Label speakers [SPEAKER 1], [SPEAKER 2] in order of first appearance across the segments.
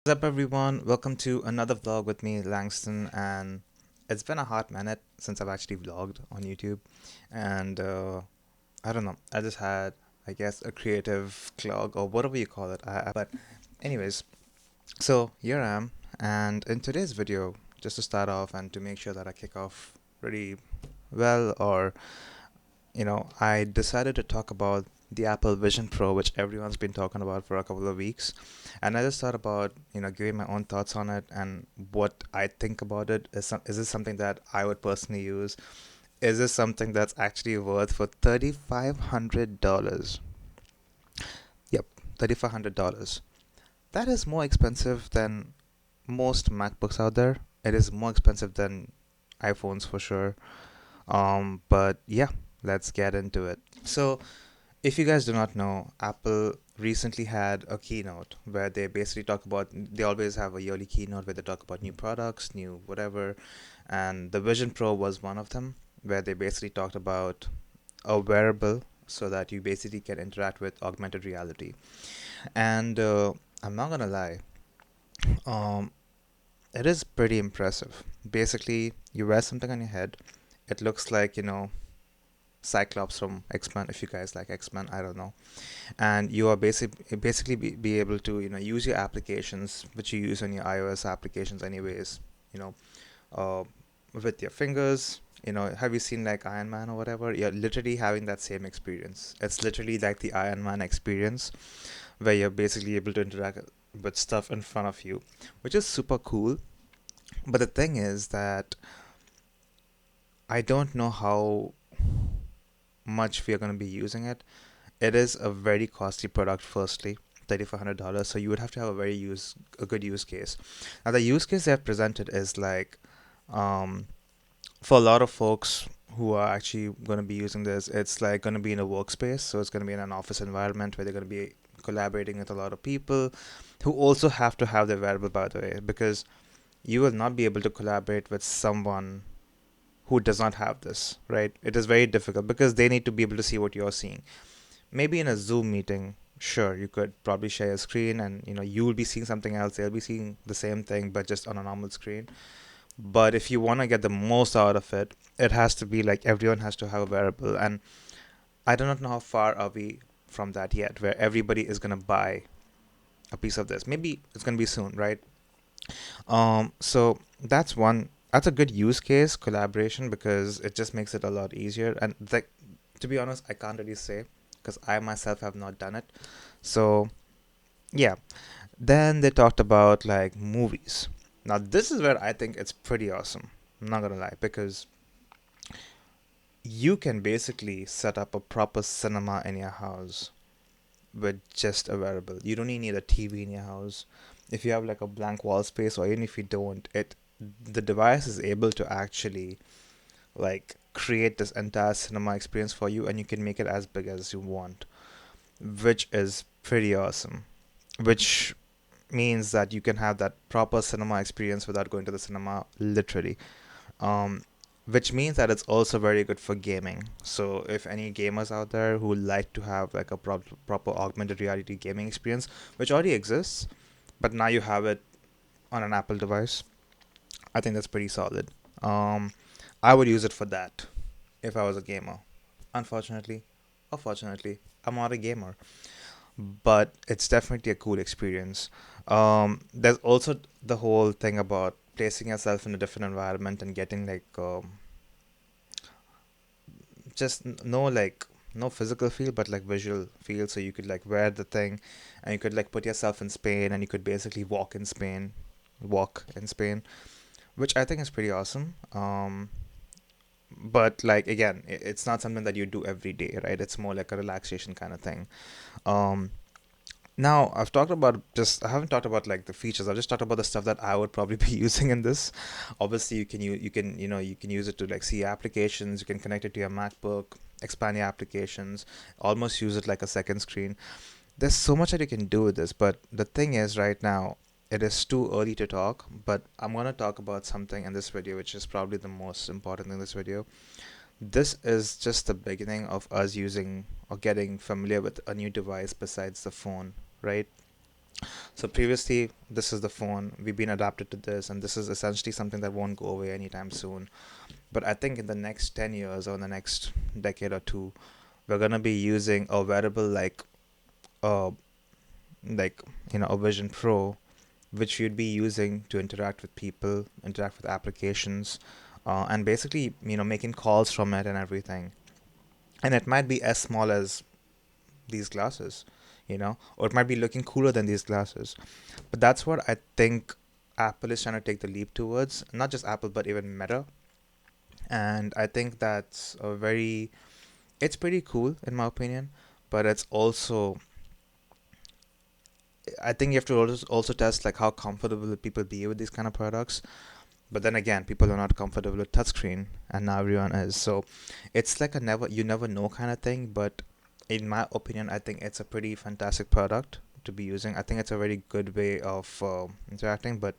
[SPEAKER 1] What's up, everyone? Welcome to another vlog with me, Langston. And it's been a hot minute since I've actually vlogged on YouTube. And I don't know, I just had, I guess, a creative clog or whatever you call it. But, anyways, so here I am. And in today's video, just to start off and to make sure that I kick off really well, or I decided to talk about the Apple Vision Pro, which everyone's been talking about for a couple of weeks. And I just thought about, giving my own thoughts on it and what I think about it. Is this something that I would personally use? Is this something that's actually worth for $3,500? Yep, $3,500. That is more expensive than most MacBooks out there. It is more expensive than iPhones for sure. But yeah, let's get into it. So, if you guys do not know, Apple recently had a keynote where they basically talk about, they always have a yearly keynote where they talk about new products, new whatever, and the Vision Pro was one of them, where they basically talked about a wearable so that you basically can interact with augmented reality. And I'm not gonna lie, um, it is pretty impressive. Basically, you wear something on your head, it looks like, Cyclops from X-Men, if you guys like X-Men, I don't know, and you are basically be able to use your applications which you use on your iOS applications anyways, you know uh, with your fingers. Have you seen like Iron Man or whatever? You're literally having that same experience. It's literally like the Iron Man experience where you're basically able to interact with stuff in front of you, which is super cool. But the thing is that I don't know how much we are going to be using it. It is a very costly product, firstly, $3,500. So you would have to have a good use case. Now the use case they have presented is like, um, for a lot of folks who are actually going to be using this, it's like going to be in a workspace. So it's going to be in an office environment where they're going to be collaborating with a lot of people who also have to have their wearable, by the way, because you will not be able to collaborate with someone who does not have this, right? It is very difficult because they need to be able to see what you're seeing. Maybe in a Zoom meeting, sure, you could probably share a screen and you will be seeing something else, they'll be seeing the same thing but just on a normal screen. But if you want to get the most out of it, it has to be like everyone has to have a wearable. And I do not know how far are we from that yet, where everybody is going to buy a piece of this. Maybe it's going to be soon, right? So that's a good use case, collaboration, because it just makes it a lot easier. And like, to be honest, I can't really say because I myself have not done it. So yeah. Then they talked about like movies. Now this is where I think it's pretty awesome. I'm not gonna lie, because you can basically set up a proper cinema in your house with just a wearable. You don't even need a TV in your house. If you have like a blank wall space, or even if you don't, it the device is able to actually like create this entire cinema experience for you, and you can make it as big as you want, which is pretty awesome. Which means that you can have that proper cinema experience without going to the cinema, literally. Um, which means that it's also very good for gaming. So if any gamers out there who like to have like a proper augmented reality gaming experience, which already exists, but now you have it on an Apple device, I think that's pretty solid. Um, I would use it for that if I was a gamer. Unfortunately, or fortunately, I'm not a gamer, but it's definitely a cool experience. There's also the whole thing about placing yourself in a different environment and getting like just no physical feel but like visual feel. So you could like wear the thing and you could like put yourself in Spain and you could basically walk in Spain, which I think is pretty awesome. But like again, it's not something that you do every day, right? It's more like a relaxation kind of thing. um Now, I haven't talked about like the features. I've just talked about the stuff that I would probably be using in this. Obviously, you can use it to like see applications. You can connect it to your MacBook, expand your applications, almost use it like a second screen. There's so much that you can do with this, but the thing is, right now, it is too early to talk. But I'm gonna talk about something in this video, which is probably the most important in this video. This is just the beginning of us using or getting familiar with a new device besides the phone, right? So previously, this is the phone. We've been adapted to this, and this is essentially something that won't go away anytime soon. But I think in the next 10 years or in the next decade or two, we're gonna be using a wearable uh like a Vision Pro, which you'd be using to interact with people, interact with applications, and basically making calls from it and everything. And it might be as small as these glasses, or it might be looking cooler than these glasses. But that's what I think Apple is trying to take the leap towards. Not just Apple, but even Meta. And I think that's it's pretty cool in my opinion. But it's also, I think you have to also test like how comfortable will people be with these kind of products. But then again, people are not comfortable with touchscreen, and now everyone is. So it's like a you never know kind of thing. But in my opinion, I think it's a pretty fantastic product to be using. I think it's a very good way of interacting. But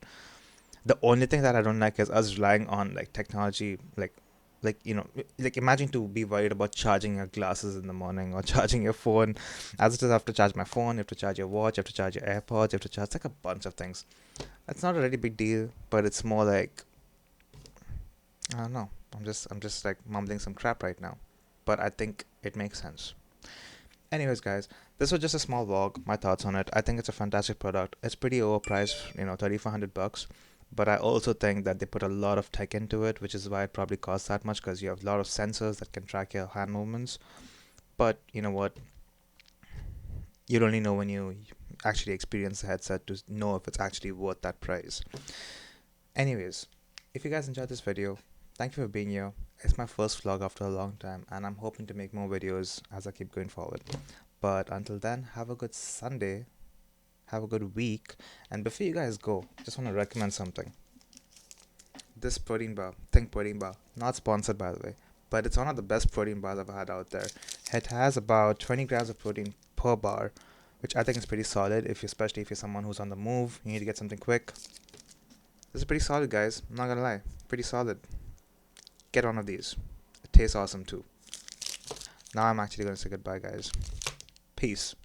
[SPEAKER 1] the only thing that I don't like is us relying on like technology, like imagine to be worried about charging your glasses in the morning or charging your phone. As it is, I have to charge my phone, you have to charge your watch, you have to charge your AirPods, you have to charge like a bunch of things. It's not a really big deal, but it's more like, I don't know. I'm just like mumbling some crap right now, but I think it makes sense. Anyways, guys, this was just a small vlog. My thoughts on it. I think it's a fantastic product. It's pretty overpriced, 3,400 bucks. But I also think that they put a lot of tech into it, which is why it probably costs that much because you have a lot of sensors that can track your hand movements. But you know what? You'll only know when you actually experience the headset to know if it's actually worth that price. Anyways, if you guys enjoyed this video, thank you for being here. It's my first vlog after a long time, and I'm hoping to make more videos as I keep going forward. But until then, have a good Sunday, have a good week, and before you guys go, just want to recommend something. This protein bar, Think Protein Bar, not sponsored by the way, but it's one of the best protein bars I've had out there. It has about 20 grams of protein per bar, which I think is pretty solid, especially if you're someone who's on the move, you need to get something quick. This is pretty solid, guys. I'm not gonna lie, pretty solid. Get one of these. It tastes awesome too. Now I'm actually gonna say goodbye, guys. Peace.